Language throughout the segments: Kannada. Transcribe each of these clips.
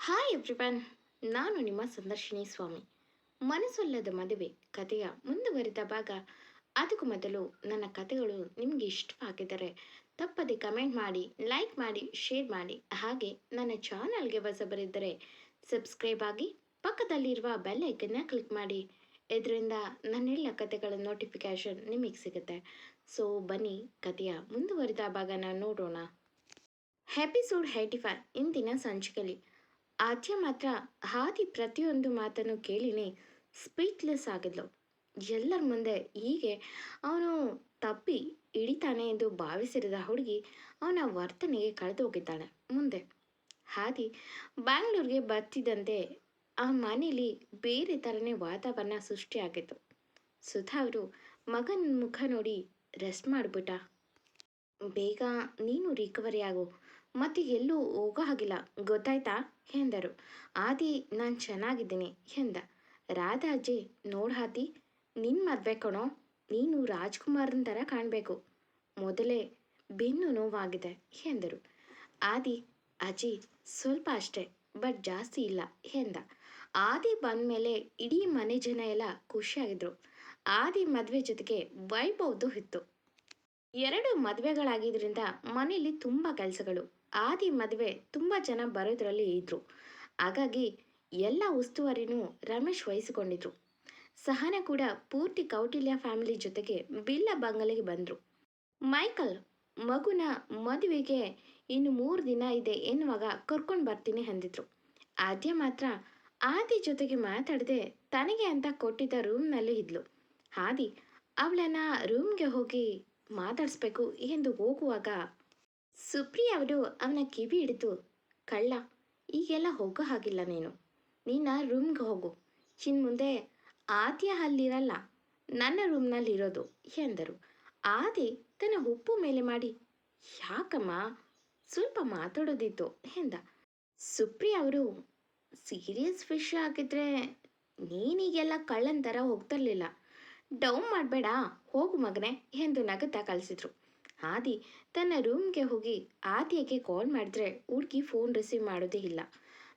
ಹಾಯ್ ಎವ್ರಿವನ್, ನಾನು ನಿಮ್ಮ ಸಂದರ್ಶಿನಿ ಸ್ವಾಮಿ. ಮನಸ್ಸೊಲ್ಲದ ಮದುವೆ ಕಥೆಯ ಮುಂದುವರಿದ ಭಾಗ. ಅದಕ್ಕೂ ಮೊದಲು ನನ್ನ ಕಥೆಗಳು ನಿಮಗೆ ಇಷ್ಟವಾಗಿದ್ದರೆ ತಪ್ಪದೆ ಕಮೆಂಟ್ ಮಾಡಿ, ಲೈಕ್ ಮಾಡಿ, ಶೇರ್ ಮಾಡಿ. ಹಾಗೆ ನನ್ನ ಚಾನಲ್ಗೆ ಹೊಸಬರಿದ್ದರೆ ಸಬ್ಸ್ಕ್ರೈಬ್ ಆಗಿ ಪಕ್ಕದಲ್ಲಿರುವ ಬೆಲ್ ಐಕನ್ನ ಕ್ಲಿಕ್ ಮಾಡಿ. ಇದರಿಂದ ನನ್ನೆಲ್ಲ ಕಥೆಗಳ ನೋಟಿಫಿಕೇಷನ್ ನಿಮಗೆ ಸಿಗುತ್ತೆ. ಸೊ ಬನ್ನಿ, ಕಥೆಯ ಮುಂದುವರಿದ ಭಾಗನ ನೋಡೋಣ. ಎಪಿಸೋಡ್ 85 ಇಂದಿನ ಸಂಚಿಕೆಯಲ್ಲಿ ಆದ್ಯ ಮಾತ್ರ ಹಾದಿ ಪ್ರತಿಯೊಂದು ಮಾತನ್ನು ಕೇಳಿನೇ ಸ್ಪೀಚ್ಲೆಸ್ ಆಗಿದ್ಲು. ಎಲ್ಲರ ಮುಂದೆ ಹೀಗೆ ಅವನು ತಪ್ಪಿ ಹಿಡಿತಾನೆ ಎಂದು ಭಾವಿಸಿರದ ಹುಡುಗಿ ಅವನ ವರ್ತನೆಗೆ ಕಳೆದು ಹೋಗಿದ್ದಾಳೆ. ಮುಂದೆ ಹಾದಿ ಬ್ಯಾಂಗ್ಳೂರ್ಗೆ ಬರ್ತಿದ್ದಂತೆ ಆ ಮನೇಲಿ ಬೇರೆ ಥರನೇ ವಾತಾವರಣ ಸೃಷ್ಟಿಯಾಗಿತ್ತು. ಸುಧಾ ಅವರು ಮಗನ ಮುಖ ನೋಡಿ ರೆಸ್ಟ್ ಮಾಡಿಬಿಟ್ಟ. ಬೇಗ ನೀನು ರಿಕವರಿ ಆಗು, ಮತ್ತೆ ಎಲ್ಲೂ ಹೋಗೋ ಹಾಗಿಲ್ಲ, ಗೊತ್ತಾಯ್ತಾ ಎಂದರು. ಆದಿ ನಾನು ಚೆನ್ನಾಗಿದ್ದೀನಿ ಎಂದ. ರಾಧಾ ಅಜ್ಜಿ ನೋಡಾದಿ, ನಿನ್ನ ಮದುವೆ ಕಣೋ, ನೀನು ರಾಜ್ಕುಮಾರನ ಥರ ಕಾಣಬೇಕು, ಮೊದಲೇ ಬೆನ್ನು ನೋವಾಗಿದೆ ಎಂದರು. ಆದಿ ಅಜ್ಜಿ ಸ್ವಲ್ಪ ಅಷ್ಟೇ, ಬಟ್ ಜಾಸ್ತಿ ಇಲ್ಲ ಎಂದ. ಆದಿ ಬಂದಮೇಲೆ ಇಡೀ ಮನೆ ಜನ ಎಲ್ಲ ಖುಷಿಯಾಗಿದ್ರು. ಆದಿ ಮದುವೆ ಜೊತೆಗೆ ವೈಭವ್ದು ಇತ್ತು. ಎರಡು ಮದುವೆಗಳಾಗಿದ್ದರಿಂದ ಮನೆಯಲ್ಲಿ ತುಂಬ ಕೆಲಸಗಳು. ಆದಿ ಮದುವೆ ತುಂಬ ಜನ ಬರೋದ್ರಲ್ಲಿ ಇದ್ದರು. ಹಾಗಾಗಿ ಎಲ್ಲ ಉಸ್ತುವಾರಿನೂ ರಮೇಶ್ ವಹಿಸಿಕೊಂಡಿದ್ರು. ಸಹನ ಕೂಡ ಪೂರ್ತಿ ಕೌಟಿಲ್ಯ ಫ್ಯಾಮಿಲಿ ಜೊತೆಗೆ ಬಿಲ್ಲ ಬಂಗಲೆಗೆ ಬಂದರು. ಮೈಕಲ್ ಮಗುನ ಮದುವೆಗೆ ಇನ್ನು 3 ದಿನ ಇದೆ ಎನ್ನುವಾಗ ಕರ್ಕೊಂಡು ಬರ್ತೀನಿ ಅಂದಿದ್ರು. ಆದ್ಯ ಮಾತ್ರ ಆದಿ ಜೊತೆಗೆ ಮಾತಾಡದೆ ತನಗೆ ಅಂತ ಕೊಟ್ಟಿದ್ದ ರೂಮ್ನಲ್ಲಿ ಇದ್ಲು. ಆದಿ ಅವಳನ್ನ ರೂಮ್ಗೆ ಹೋಗಿ ಮಾತಾಡಿಸ್ಬೇಕು ಎಂದು ಹೋಗುವಾಗ ಸುಪ್ರಿಯ ಅವರು ಅವನ ಕಿವಿ ಹಿಡಿದು, ಕಳ್ಳ, ಈಗೆಲ್ಲ ಹೋಗೋ ಹಾಗಿಲ್ಲ, ನೀನು ರೂಮ್ಗೆ ಹೋಗು, ಮುಂದೆ ಆದ್ಯ ಅಲ್ಲಿರಲ್ಲ, ನನ್ನ ರೂಮ್ನಲ್ಲಿ ಇರೋದು ಎಂದರು. ಆದಿ ತನ್ನ ಉಪ್ಪು ಮೇಲೆ ಮಾಡಿ, ಯಾಕಮ್ಮ, ಸ್ವಲ್ಪ ಮಾತಾಡೋದಿತ್ತು ಎಂದ. ಸುಪ್ರಿಯ ಅವರು, ಸೀರಿಯಸ್ ವಿಷಯ ಆಗಿದ್ರೆ ನೀನೀಗೆಲ್ಲ ಕಳ್ಳನ ಥರ ಹೋಗ್ತಿರ್ಲಿಲ್ಲ, ಡೌನ್ ಮಾಡಬೇಡ, ಹೋಗು ಮಗನೆ ಎಂದು ನಗುತ್ತಾ ಕಳಿಸಿದ್ರು. ಆದಿ ತನ್ನ ರೂಮ್ಗೆ ಹೋಗಿ ಆದ್ಯಗೆ ಕಾಲ್ ಮಾಡಿದ್ರೆ ಹುಡುಗಿ ಫೋನ್ ರಿಸೀವ್ ಮಾಡೋದೇ ಇಲ್ಲ.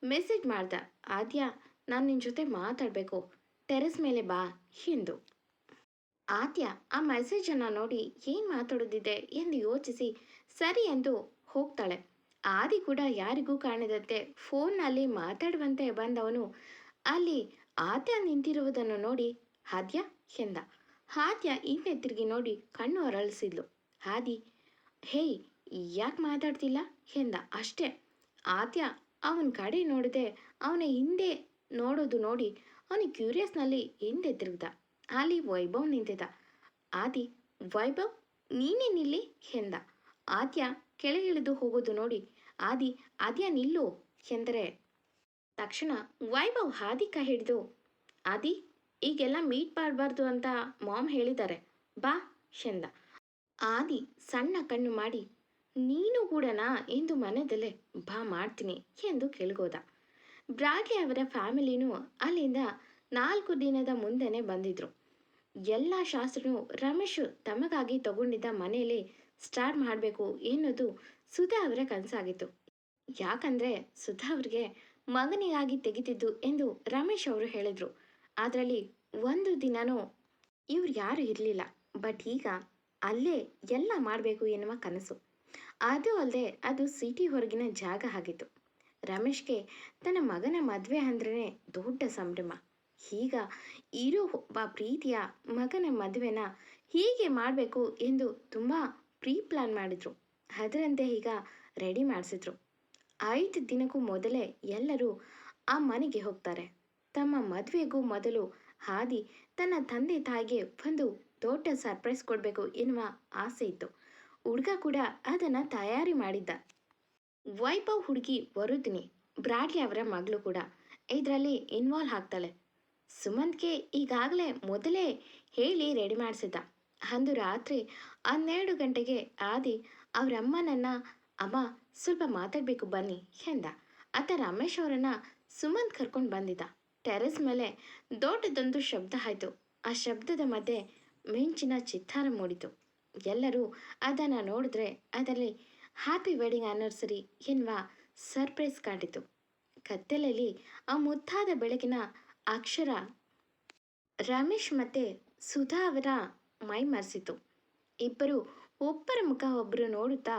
ಮೆಸೇಜ್ ಮಾಡ್ದ, ಆದ್ಯ ನಾನು ನಿನ್ನ ಜೊತೆ ಮಾತಾಡಬೇಕು, ಟೆರೆಸ್ ಮೇಲೆ ಬಾ ಎಂದು. ಆದ್ಯ ಆ ಮೆಸೇಜನ್ನು ನೋಡಿ ಏನು ಮಾತಾಡೋದಿದೆ ಎಂದು ಯೋಚಿಸಿ ಸರಿ ಎಂದು ಹೋಗ್ತಾಳೆ. ಆದಿ ಕೂಡ ಯಾರಿಗೂ ಕಾಣದಂತೆ ಫೋನ್ನಲ್ಲಿ ಮಾತಾಡುವಂತೆ ಬಂದವನು ಅಲ್ಲಿ ಆದ್ಯ ನಿಂತಿರುವುದನ್ನು ನೋಡಿ ಆದ್ಯ ಎಂದ. ಆದ್ಯ ಹಿಂದೆ ತಿರುಗಿ ನೋಡಿ ಕಣ್ಣು ಅರಳಿಸಿದ್ಲು. ಆದಿ, ಹೇಯ್, ಯಾಕೆ ಮಾತಾಡ್ತಿಲ್ಲ ಎಂದ. ಅಷ್ಟೇ. ಆದ್ಯ ಅವನ ಕಡೆ ನೋಡದೆ ಅವನ ಹಿಂದೆ ನೋಡೋದು ನೋಡಿ ಅವನಿಗೆ ಕ್ಯೂರಿಯಸ್ನಲ್ಲಿ ಹಿಂದೆ ತಿರುಗ್ದ. ಅಲ್ಲಿ ವೈಭವ್ ನಿಂತಿದ್ದ. ಆದಿ, ವೈಭವ್ ನೀನೇನಿಲ್ಲಿ ಎಂದ. ಆದ್ಯ ಕೆಳಗಿಳಿದು ಹೋಗೋದು ನೋಡಿ ಆದಿ, ಆದ್ಯ ನಿಲ್ಲು ಎಂದರೆ ತಕ್ಷಣ ವೈಭವ್ ಆದಿ ಕೈ ಹಿಡಿದು, ಆದಿ ಈಗೆಲ್ಲ ಮೀಟ್ ಮಾಡಬಾರ್ದು ಅಂತ ಮಾಮ್ ಹೇಳಿದ್ದಾರೆ, ಬಾ ಎಂದ. ಆದಿ ಸಣ್ಣ ಕಣ್ಣು ಮಾಡಿ, ನೀನು ಕೂಡನಾ ಎಂದು ಮನದಲ್ಲೇ ಬಾ ಮಾಡ್ತೀನಿ ಎಂದು ಕೆಳಗೋದ. ಬ್ರಾಡ್ಲಿ ಅವರ ಫ್ಯಾಮಿಲಿನೂ ಅಲ್ಲಿಂದ 4 ದಿನದ ಮುಂದೆನೇ ಬಂದಿದ್ರು. ಎಲ್ಲ ಶಾಸ್ತ್ರನೂ ರಮೇಶ್ ತಮಗಾಗಿ ತಗೊಂಡಿದ್ದ ಮನೆಯಲ್ಲಿ ಸ್ಟಾರ್ಟ್ ಮಾಡಬೇಕು ಎನ್ನುವುದು ಸುಧಾ ಅವರ ಕನಸಾಗಿತ್ತು. ಯಾಕಂದರೆ ಸುಧಾ ಅವರಿಗೆ ಮಗನಿಗಾಗಿ ತೆಗಿತಿದ್ದು ಎಂದು ರಮೇಶ್ ಅವರು ಹೇಳಿದರು. ಅದರಲ್ಲಿ ಒಂದು ದಿನವೂ ಇವ್ರು ಯಾರು ಇರಲಿಲ್ಲ. ಬಟ್ ಈಗ ಅಲ್ಲೇ ಎಲ್ಲ ಮಾಡಬೇಕು ಎನ್ನುವ ಕನಸು. ಅದು ಅಲ್ಲದೆ ಅದು ಸಿಟಿ ಹೊರಗಿನ ಜಾಗ ಆಗಿತ್ತು. ರಮೇಶ್ಗೆ ತನ್ನ ಮಗನ ಮದುವೆ ಅಂದ್ರೆ ದೊಡ್ಡ ಸಂಭ್ರಮ. ಈಗ ಇರೋ ಒಬ್ಬ ಪ್ರೀತಿಯ ಮಗನ ಮದುವೆನ ಹೀಗೆ ಮಾಡಬೇಕು ಎಂದು ತುಂಬ ಪ್ಲಾನ್ ಮಾಡಿದ್ರು. ಅದರಂತೆ ಈಗ ರೆಡಿ ಮಾಡಿಸಿದ್ರು. 5 ದಿನಕ್ಕೂ ಮೊದಲೇ ಎಲ್ಲರೂ ಆ ಮನೆಗೆ ಹೋಗ್ತಾರೆ. ತಮ್ಮ ಮದುವೆಗೂ ಮೊದಲು ಆದಿ ತನ್ನ ತಂದೆ ತಾಯಿಗೆ ಒಂದು ದೊಡ್ಡ ಸರ್ಪ್ರೈಸ್ ಕೊಡಬೇಕು ಎನ್ನುವ ಆಸೆ ಇತ್ತು. ಹುಡುಗ ಕೂಡ ಅದನ್ನು ತಯಾರಿ ಮಾಡಿದ್ದ. ವೈಭವ್ ಹುಡುಗಿ ವರುದಿನಿ, ಬ್ರಾಡ್ಲಿ ಅವರ ಮಗಳು ಕೂಡ ಇದರಲ್ಲಿ ಇನ್ವಾಲ್ವ್ ಆಗ್ತಾಳೆ. ಸುಮಂತ್ಗೆ ಈಗಾಗಲೇ ಮೊದಲೇ ಹೇಳಿ ರೆಡಿ ಮಾಡಿಸಿದ್ದ. ಅಂದು ರಾತ್ರಿ 12 ಗಂಟೆಗೆ ಆದಿ ಅವರ ಅಮ್ಮನನ್ನು, ಅಮ್ಮ ಸ್ವಲ್ಪ ಮಾತಾಡಬೇಕು ಬನ್ನಿ ಎಂದ. ಆತ ರಮೇಶ್ ಅವರನ್ನು ಸುಮಂತ್ ಕರ್ಕೊಂಡು ಬಂದಿದ್ದ. ಟೆರೆಸ್ ಮೇಲೆ ದೊಡ್ಡದೊಂದು ಶಬ್ದ ಆಯಿತು. ಆ ಶಬ್ದದ ಮಧ್ಯೆ ಮಿಂಚಿನ ಚಿತ್ತಾರ ಮೂಡಿತು. ಎಲ್ಲರೂ ಅದನ್ನು ನೋಡಿದ್ರೆ ಅದರಲ್ಲಿ ಹ್ಯಾಪಿ ವೆಡ್ಡಿಂಗ್ ಆ್ಯನಿವರ್ಸರಿ ಎನ್ನುವ ಸರ್ಪ್ರೈಸ್ ಕಾಣಿತು. ಕತ್ತಲಲ್ಲಿ ಆ ಮುದ್ದಾದ ಬೆಳಕಿನ ಅಕ್ಷರ ರಮೇಶ್ ಮತ್ತೆ ಸುಧಾ ಅವರ ಮೈ ಮರೆಸಿತು. ಇಬ್ಬರು ಒಬ್ಬರ ಮುಖ ಒಬ್ಬರು ನೋಡುತ್ತಾ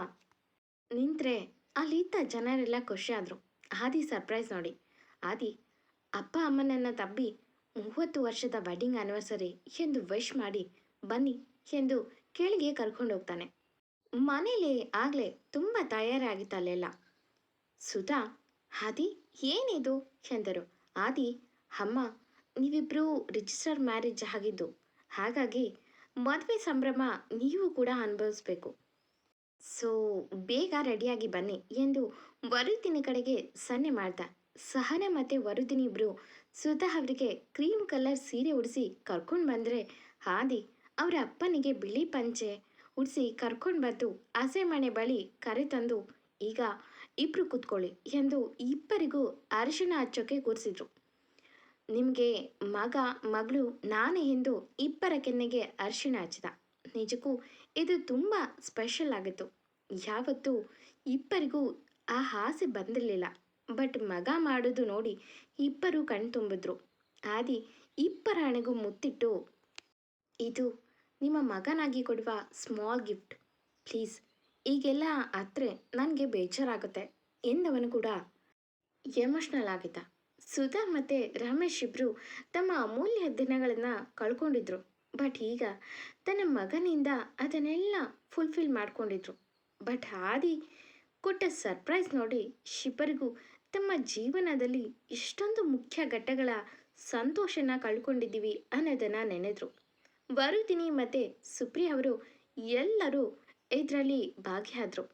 ನಿಂತ್ರೆ ಅಲ್ಲಿದ್ದ ಜನರೆಲ್ಲ ಖುಷಿಯಾದರು. ಆದಿ ಸರ್ಪ್ರೈಸ್ ನೋಡಿ. ಆದಿ ಅಪ್ಪ ಅಮ್ಮನನ್ನ ತಬ್ಬಿ 30 ವರ್ಷದ ವೆಡ್ಡಿಂಗ್ ಆನಿವರ್ಸರಿ ಎಂದು ವಿಶ್ ಮಾಡಿ ಬನ್ನಿ ಎಂದು ಕೆಳಗೆ ಕರ್ಕೊಂಡು ಹೋಗ್ತಾನೆ. ಮನೇಲಿ ಆಗಲೇ ತುಂಬ ತಯಾರಾಗಿತ್ತಲ್ಲೆಲ್ಲ. ಸುಧಾ, ಆದಿ ಏನಿದು ಎಂದರು. ಆದಿ, ಅಮ್ಮ, ನೀವಿಬ್ಬರು ರಿಜಿಸ್ಟರ್ ಮ್ಯಾರೇಜ್ ಆಗಿದ್ದು, ಹಾಗಾಗಿ ಮದುವೆ ಸಂಭ್ರಮ ನೀವು ಕೂಡ ಅನುಭವಿಸ್ಬೇಕು. ಸೊ ಬೇಗ ರೆಡಿಯಾಗಿ ಬನ್ನಿ ಎಂದು ವರುದಿನಿ ಕಡೆಗೆ ಸನ್ನೆ ಮಾಡ್ದ. ಸಹನ ಮತ್ತು ವರುದಿನಿ ಇಬ್ಬರು ಸುಧಾ ಅವರಿಗೆ ಕ್ರೀಮ್ ಕಲರ್ ಸೀರೆ ಉಡಿಸಿ ಕರ್ಕೊಂಡು ಬಂದರೆ ಆದಿ ಅವರ ಅಪ್ಪನಿಗೆ ಬಿಳಿ ಪಂಚೆ ಉಡಿಸಿ ಕರ್ಕೊಂಡು ಬಂದು ಹಸೆಮಣೆ ಬಳಿ ಕರೆತಂದು ಈಗ ಇಬ್ಬರು ಕೂತ್ಕೊಳ್ಳಿ ಎಂದು ಇಬ್ಬರಿಗೂ ಅರಿಶಿಣ ಹಚ್ಚೋಕೆ ಕೂರಿಸಿದ್ರು. ನಿಮಗೆ ಮಗ ಮಗಳು ನಾನೇ ಎಂದು ಇಬ್ಬರ ಕೆನ್ನೆಗೆ ಅರಿಶಿಣ ಹಚ್ಚಿದ. ನಿಜಕ್ಕೂ ಇದು ತುಂಬ ಸ್ಪೆಷಲ್ ಆಗಿತ್ತು. ಯಾವತ್ತೂ ಇಬ್ಬರಿಗೂ ಆ ಆಸೆ ಬಂದಿರಲಿಲ್ಲ. ಬಟ್ ಮಗ ಮಾಡೋದು ನೋಡಿ ಇಬ್ಬರು ಕಣ್ತುಂಬಿದ್ರು. ಆದಿ ಇಬ್ಬರ ಹಣೆಗೂ ಮುತ್ತಿಟ್ಟು, ಇದು ನಿಮ್ಮ ಮಗನಾಗಿ ಕೊಡುವ ಸ್ಮಾಲ್ ಗಿಫ್ಟ್, ಪ್ಲೀಸ್ ಈಗೆಲ್ಲ ಹತ್ರೆ ನನಗೆ ಬೇಜಾರಾಗುತ್ತೆ ಎಂದವನು ಕೂಡ ಎಮೋಷ್ನಲ್ ಆಗಿದ್ದ. ಸುಧಾ ಮತ್ತು ರಮೇಶ್ ಇಬ್ಬರು ತಮ್ಮ ಅಮೂಲ್ಯ ದಿನಗಳನ್ನು ಕಳ್ಕೊಂಡಿದ್ರು. ಬಟ್ ಈಗ ತನ್ನ ಮಗನಿಂದ ಅದನ್ನೆಲ್ಲ ಫುಲ್ಫಿಲ್ ಮಾಡ್ಕೊಂಡಿದ್ರು. ಬಟ್ ಆದಿ ಕೊಟ್ಟ ಸರ್ಪ್ರೈಸ್ ನೋಡಿ ಇಬ್ಬರಿಗೂ ತಮ್ಮ ಜೀವನದಲ್ಲಿ ಇಷ್ಟೊಂದು ಮುಖ್ಯ ಘಟ್ಟಗಳ ಸಂತೋಷನ ಕಳ್ಕೊಂಡಿದ್ದೀವಿ ಅನ್ನೋದನ್ನು ನೆನೆದ್ರು. ವರುದಿನಿ ಮತ್ತು ಸುಪ್ರಿಯ ಅವರು ಎಲ್ಲರೂ ಇದರಲ್ಲಿ ಭಾಗಿಯಾದರು.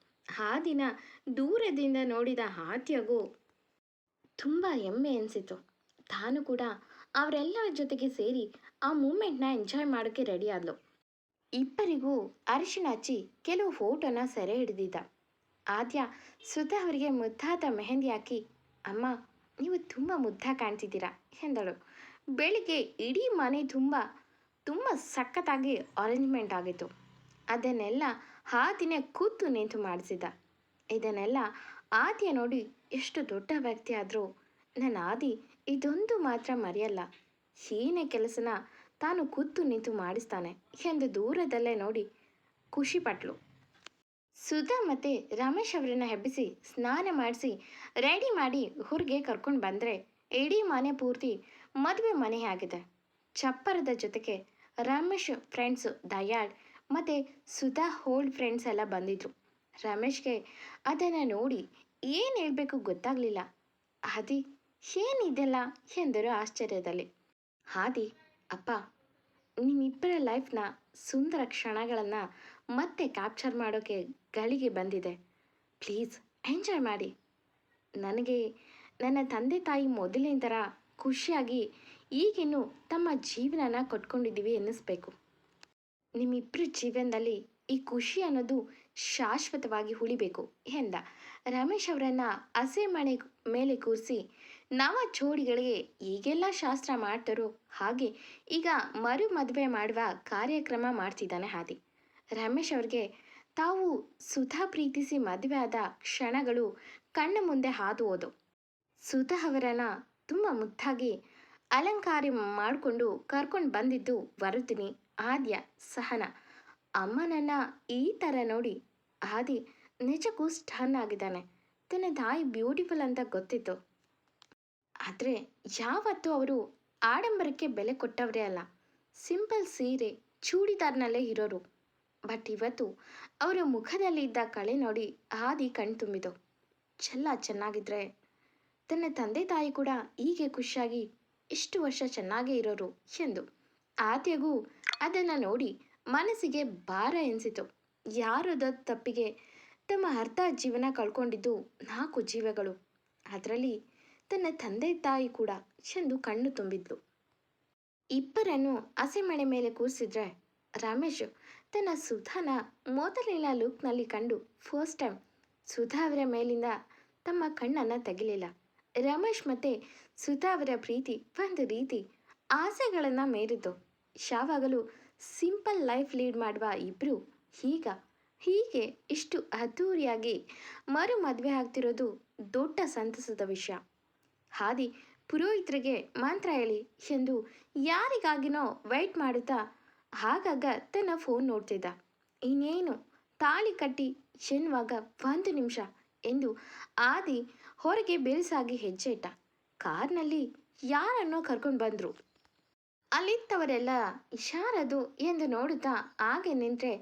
ಆ ದಿನ ದೂರದಿಂದ ನೋಡಿದ ಆದ್ಯಗೂ ತುಂಬ ಹೆಮ್ಮೆ ಅನಿಸಿತು. ತಾನು ಕೂಡ ಅವರೆಲ್ಲರ ಜೊತೆಗೆ ಸೇರಿ ಆ ಮೂಮೆಂಟ್ನ ಎಂಜಾಯ್ ಮಾಡೋಕ್ಕೆ ರೆಡಿ ಆದಳು. ಇಬ್ಬರಿಗೂ ಅರಿಶಿಣ ಹಚ್ಚಿ ಕೆಲವು ಫೋಟೋನ ಸೆರೆ ಹಿಡಿದಿದ್ದ. ಆದ್ಯ ಸುಧಾ ಅವರಿಗೆ ಮುದ್ದಾದ ಮೆಹಂದಿ ಹಾಕಿ, ಅಮ್ಮ ನೀವು ತುಂಬ ಮುದ್ದಾಗಿ ಕಾಣ್ತಿದ್ದೀರಾ ಎಂದಳು. ಬೆಳಿಗ್ಗೆ ಇಡೀ ಮನೆ ತುಂಬ ಸಖತ್ತಾಗಿ ಅರೇಂಜ್ಮೆಂಟ್ ಆಗಿತ್ತು. ಅದನ್ನೆಲ್ಲ ಆ ದಿನ ಕೂತು ನಿಂತು ಮಾಡಿಸಿದ್ದ. ಇದನ್ನೆಲ್ಲ ಆದ್ಯ ನೋಡಿ ಎಷ್ಟು ದೊಡ್ಡ ವ್ಯಕ್ತಿ ಆದರೂ ನನ್ನ ಆದಿ ಇದೊಂದು ಮಾತ್ರ ಮರೆಯಲ್ಲ, ಏನೇ ಕೆಲಸನ ತಾನು ಕೂತು ನಿಂತು ಮಾಡಿಸ್ತಾನೆ ಎಂದು ದೂರದಲ್ಲೇ ನೋಡಿ ಖುಷಿಪಟ್ಲು. ಸುಧಾ ಮತ್ತು ರಮೇಶ್ ಅವರನ್ನು ಹೆಬ್ಬಿಸಿ ಸ್ನಾನ ಮಾಡಿಸಿ ರೆಡಿ ಮಾಡಿ ಹೊರಗೆ ಕರ್ಕೊಂಡು ಬಂದರೆ ಇಡೀ ಮನೆ ಪೂರ್ತಿ ಮದುವೆ ಮನೆ ಆಗಿದೆ. ಚಪ್ಪರದ ಜೊತೆಗೆ ರಮೇಶ್ ಫ್ರೆಂಡ್ಸು ದಯಾಳ್ ಮತ್ತು ಸುಧಾ ಓಲ್ಡ್ ಫ್ರೆಂಡ್ಸ್ ಎಲ್ಲ ಬಂದಿದ್ರು. ರಮೇಶ್ಗೆ ಅದನ್ನು ನೋಡಿ ಏನು ಹೇಳಬೇಕು ಗೊತ್ತಾಗಲಿಲ್ಲ. ಆದಿ ಏನಿದೆಲ್ಲ ಎಂದರು ಆಶ್ಚರ್ಯದಲ್ಲಿ. ಆದಿ, ಅಪ್ಪ, ನಿಮ್ಮಿಬ್ಬರ ಲೈಫ್ನ ಸುಂದರ ಕ್ಷಣಗಳನ್ನು ಮತ್ತೆ ಕ್ಯಾಪ್ಚರ್ ಮಾಡೋಕ್ಕೆ ಗಳಿಗೆ ಬಂದಿದೆ. ಪ್ಲೀಸ್ ಎಂಜಾಯ್ ಮಾಡಿ. ನನಗೆ ನನ್ನ ತಂದೆ ತಾಯಿ ಮೊದಲಿನ ಥರ ಖುಷಿಯಾಗಿ ಈಗಿನ್ನೂ ತಮ್ಮ ಜೀವನನ ಕಟ್ಕೊಂಡಿದ್ದೀವಿ ಎನ್ನಿಸ್ಬೇಕು. ನಿಮ್ಮಿಬ್ಬರ ಜೀವನದಲ್ಲಿ ಈ ಖುಷಿ ಅನ್ನೋದು ಶಾಶ್ವತವಾಗಿ ಉಳಿಬೇಕು ಎಂದ. ರಮೇಶ್ ಅವರನ್ನು ಹಸೆಮಣೆ ಮೇಲೆ ಕೂರಿಸಿ ನವ ಜೋಡಿಗಳಿಗೆ ಈಗೆಲ್ಲ ಶಾಸ್ತ್ರ ಮಾಡ್ತಾರೋ ಹಾಗೆ ಈಗ ಮರು ಮದುವೆ ಮಾಡುವ ಕಾರ್ಯಕ್ರಮ ಮಾಡ್ತಿದ್ದಾನೆ ಆದಿ. ರಮೇಶ್ ಅವ್ರಿಗೆ ತಾವು ಸುಧಾ ಪ್ರೀತಿಸಿ ಮದುವೆ ಆದ ಕ್ಷಣಗಳು ಕಣ್ಣ ಮುಂದೆ ಹಾದು ಹೋದವು. ಸುಧಾ ಅವರನ್ನು ತುಂಬ ಮುದ್ದಾಗಿ ಅಲಂಕಾರ ಮಾಡಿಕೊಂಡು ಕರ್ಕೊಂಡು ಬಂದಿದ್ದು ವರುದಿನಿ, ಆದ್ಯ, ಸಹನ. ಅಮ್ಮನನ್ನ ಈ ಥರ ನೋಡಿ ಆದಿ ನಿಜಕ್ಕೂ ಸ್ಟನ್ ಆಗಿದ್ದಾನೆ. ತನ್ನ ತಾಯಿ ಬ್ಯೂಟಿಫುಲ್ ಅಂತ ಗೊತ್ತಿತ್ತು. ಆದರೆ ಯಾವತ್ತೂ ಅವರು ಆಡಂಬರಕ್ಕೆ ಬೆಲೆ ಕೊಟ್ಟವರೇ ಅಲ್ಲ. ಸಿಂಪಲ್ ಸೀರೆ ಚೂಡಿದಾರ್ನಲ್ಲೇ ಇರೋರು. ಬಟ್ ಇವತ್ತು ಅವರ ಮುಖದಲ್ಲಿದ್ದ ಕಳೆ ನೋಡಿ ಆದಿ ಕಣ್ತುಂಬಿತು. ಚೆನ್ನಾಗಿದ್ರೆ ತನ್ನ ತಂದೆ ತಾಯಿ ಕೂಡ ಹೀಗೆ ಖುಷಿಯಾಗಿ ಇಷ್ಟು ವರ್ಷ ಚೆನ್ನಾಗೇ ಇರೋರು ಎಂದು. ಆದ್ಯಗೂ ಅದನ್ನು ನೋಡಿ ಮನಸ್ಸಿಗೆ ಭಾರ ಎನಿಸಿತು. ಯಾರದ ತಪ್ಪಿಗೆ ತಮ್ಮ ಅರ್ಧ ಜೀವನ ಕಳ್ಕೊಂಡಿದ್ದು 4 ಜೀವಗಳು, ಅದರಲ್ಲಿ ತನ್ನ ತಂದೆ ತಾಯಿ ಕೂಡ ಎಂದು ಕಣ್ಣು ತುಂಬಿದ್ಲು. ಇಬ್ಬರನ್ನು ಹಸೆಮಣೆ ಮೇಲೆ ಕೂರಿಸಿದ್ರೆ ರಮೇಶ್ ತನ್ನ ಸುಧಾನ ಮೊದಲಿನ ಲುಕ್ನಲ್ಲಿ ಕಂಡು ಫಸ್ಟ್ ಟೈಮ್ ಸುಧಾ ಅವರ ಮೇಲಿಂದ ತಮ್ಮ ಕಣ್ಣನ್ನು ತೆಗಿಲಿಲ್ಲ. ರಮೇಶ್ ಮತ್ತು ಸುಧಾ ಅವರ ಪ್ರೀತಿ ಒಂದು ರೀತಿ ಆಸೆಗಳನ್ನು ಮೀರಿದ್ದು. ಯಾವಾಗಲೂ ಸಿಂಪಲ್ ಲೈಫ್ ಲೀಡ್ ಮಾಡುವ ಇಬ್ಬರು ಹೀಗೆ ಇಷ್ಟು ಅದ್ಧೂರಿಯಾಗಿ ಮರು ಮದುವೆ ಆಗ್ತಿರೋದು ದೊಡ್ಡ ಸಂತಸದ ವಿಷಯ. ಹಾದಿ ಪುರೋಹಿತರಿಗೆ ಮಂತ್ರ ಹೇಳಿ ಎಂದು ಯಾರಿಗಾಗಿನೋ ವೆಯ್ಟ್ ಮಾಡುತ್ತಾ ಆಗಾಗ ತನ್ನ ಫೋನ್ ನೋಡ್ತಿದ್ದ. ಇನ್ನೇನು ತಾಳಿ ಕಟ್ಟಿ ಎನ್ನುವಾಗ 1 ನಿಮಿಷ ಎಂದು ಆದಿ ಹೊರಗೆ ಬೇಲ್ಸಾಗಿ ಹೆಜ್ಜೆ ಇಟ್ಟ. ಕಾರ್ನಲ್ಲಿ ಯಾರನ್ನೋ ಕರ್ಕೊಂಡು ಬಂದ್ರು. ಅಲ್ಲಿದ್ದವರೆಲ್ಲ ಯಾರದು ಎಂದು ನೋಡುತ್ತಾ ಹಾಗೆ ನಿಂತರೆ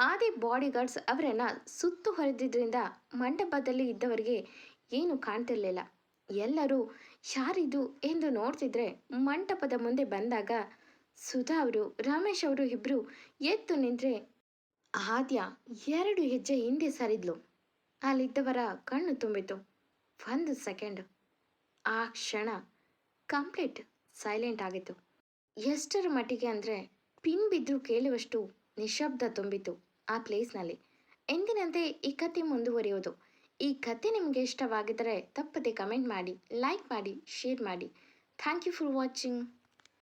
ಆದಿ ಬಾಡಿಗಾರ್ಡ್ಸ್ ಅವರನ್ನ ಸುತ್ತು ಹೊಡೆದಿದ್ರಿಂದ ಮಂಟಪದಲ್ಲಿ ಇದ್ದವರಿಗೆ ಏನು ಕಾಣ್ತಿರ್ಲಿಲ್ಲ. ಎಲ್ಲರೂ ಯಾರಿದು ಎಂದು ನೋಡ್ತಿದ್ರೆ ಮಂಟಪದ ಮುಂದೆ ಬಂದಾಗ ಸುಧಾ ಅವರು ರಮೇಶ್ ಅವರು ಇಬ್ರು ಎದ್ದು ನಿಂತ್ರೆ ಆದ್ಯ 2 ಹೆಜ್ಜೆ ಹಿಂದೆ ಸರಿದ್ಲು. ಅಲ್ಲಿದ್ದವರ ಕಣ್ಣು ತುಂಬಿತು. 1 ಸೆಕೆಂಡ್. ಆ ಕ್ಷಣ ಕಂಪ್ಲೀಟ್ ಸೈಲೆಂಟ್ ಆಗಿತ್ತು. ಎಷ್ಟರ ಮಟ್ಟಿಗೆ ಅಂದರೆ ಪಿನ್ ಬಿದ್ದು ಕೇಳುವಷ್ಟು ನಿಶಬ್ದ ತುಂಬಿತು ಆ ಪ್ಲೇಸ್ನಲ್ಲಿ. ಎಂದಿನಂತೆ ಈ ಕತೆ ಮುಂದುವರಿಯೋದು. ಈ ಕತೆ ನಿಮಗೆ ಇಷ್ಟವಾಗಿದ್ದರೆ ತಪ್ಪದೆ ಕಮೆಂಟ್ ಮಾಡಿ, ಲೈಕ್ ಮಾಡಿ, ಶೇರ್ ಮಾಡಿ. Thank you for watching.